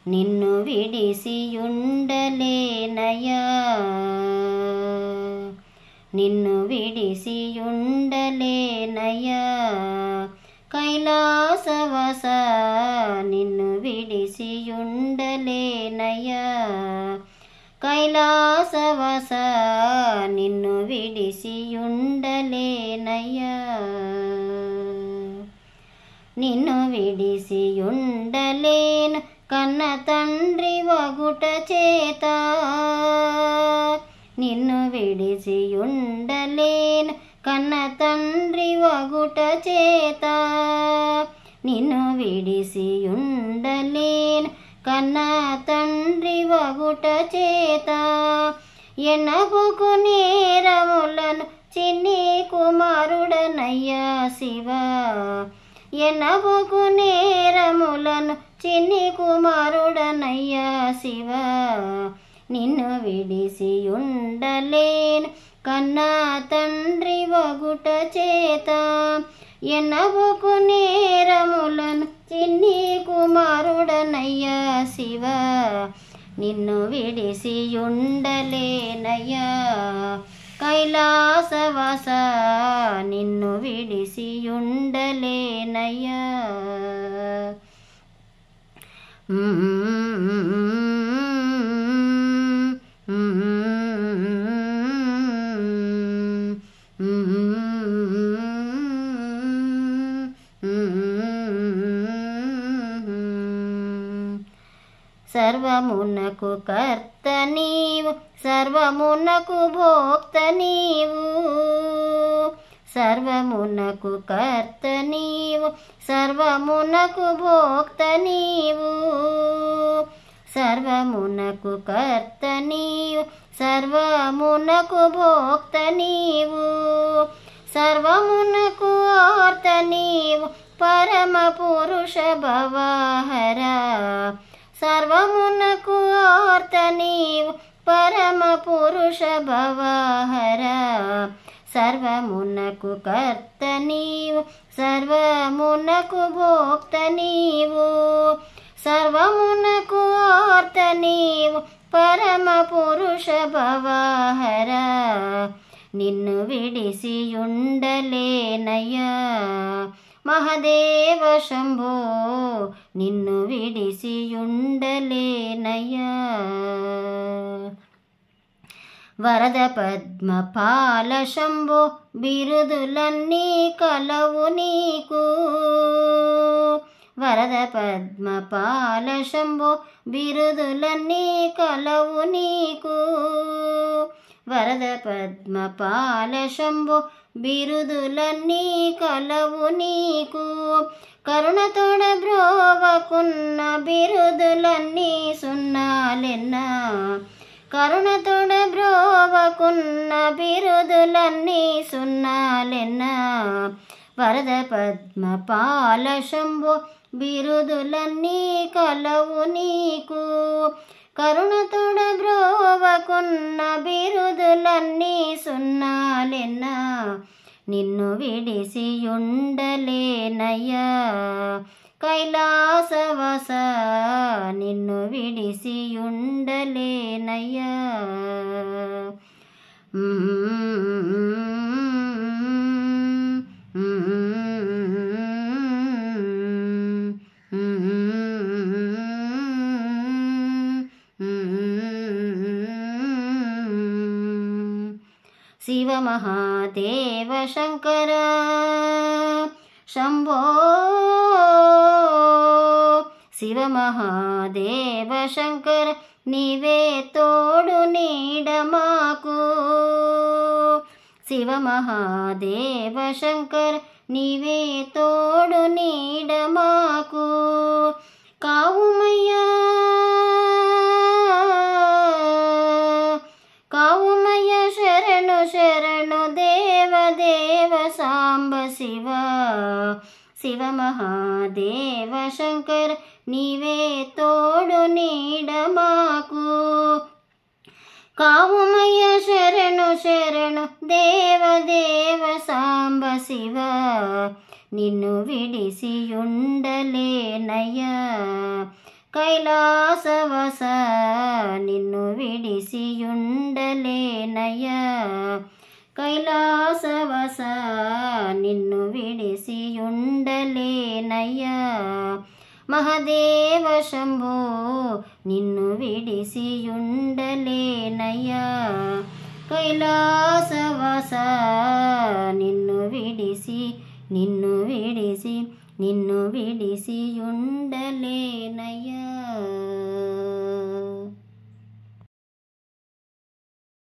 నిన్ను విడిసియుండలేనయ్యా, నిన్ను విడిసియుండలేనయ్యా, కైలాసవాస నిన్ను విడిసియుండలేనయ్యా, కైలాసవాస నిన్ను విడిసియుండలేనయ్యా, నిన్ను విడిసియుండలేను కన్న తండ్రి వగుట చేత, నిన్ను విడిసియుండలేను కన్న తండ్రి వగుట చేత, నిన్ను విడిసియుండలేను కన్న తండ్రి వగుట చేత, ఎన్నపుకు నేరములను చిన్ని కుమారుడనయ్యా శివ, ఎన్నపుకు నేరములను చిన్ని కుమారుడనయ్యా శివ, నిన్ను విడిసియుండలేను కన్నా తండ్రి వగుట చేత, ఎన్నపుకు నేరములను చిన్ని కుమారుడనయ్యా శివ, నిన్ను విడిసియుండలేనయ్యా, కైలాసవాస నిన్ను విడిసియుండలేనయ్యా. సర్వమునకు కర్త నీవు, సర్వమునకు భోక్త నీవు, సర్వమునకు కర్త నీవు, సర్వమునకు భోక్త నీవు, సర్వమునకు కర్త నీవు, సర్వమునకు భోక్త నీవు, సర్వమునకు ఆర్త నీవు, పరమ పురుష భవహర, సర్వమునకు ఆర్త నీవు, పరమ పురుష భవహర, సర్వమునకు కర్త నీవు, సర్వమునకు భోక్త నీవు, సర్వమునకు ఆర్త నీవు, పరమ పురుష భవహర, నిన్ను విడిసియుండలేనయ్యా, మహదేవ శంభో నిన్ను విడిసియుండలేనయ్యా. వరద పద్మపాల శంభో బిరుదులన్నీ కలవు నీకు, వరద పద్మపాల శంభో బిరుదులన్నీ కలవు నీకు, వరద పద్మపాల శంభో బిరుదులన్నీ కలవు నీకు, కరుణతోడ బ్రోవకున్న బిరుదులన్నీ సున్నాలెన్నా, కరుణతోడ బ్రోవకున్న బిరుదులన్నీ సున్నాలెన్నా, వరద పద్మపాల శంభో బిరుదులన్నీ కలవు నీకు, కరుణతోడ బ్రోవకున్న బిరుదులన్నీ సున్నాలెన్నా, నిన్ను విడిసియుండలేనయ్యా, కైలాసవాస నిన్ను విడిసియుండలేనయ్యా. శివ మహాదేవ శంకర శంభో, శివ మహాదేవ శంకర నీవే తోడు నీడ మాకు, శివ మహాదేవ శంకర నీవే తోడు నీడ మాకు, కావుమయ్యా కావుమయ్య శరణు శరణు దేవ దేవ సాంబ శివ, శివ మహాదేవ శంకర నీవే తోడు నీడ మాకు. కావుమయ్య శరణు శరణు దేవదేవ సాంబ శివ నిన్ను విడిసి ఉండలేనయ్యా. కైలాసవస నిన్ను విడిసి ఉండలేనయ్యా. కైలాసవస నిన్ను విడిసి ఉండలేనయ్యా. మహదేవ శంభో నిన్ను విడిసి ఉండలేనయ్యా. కైలాసవస నిన్ను విడిసి ఉండలేనయ్యా.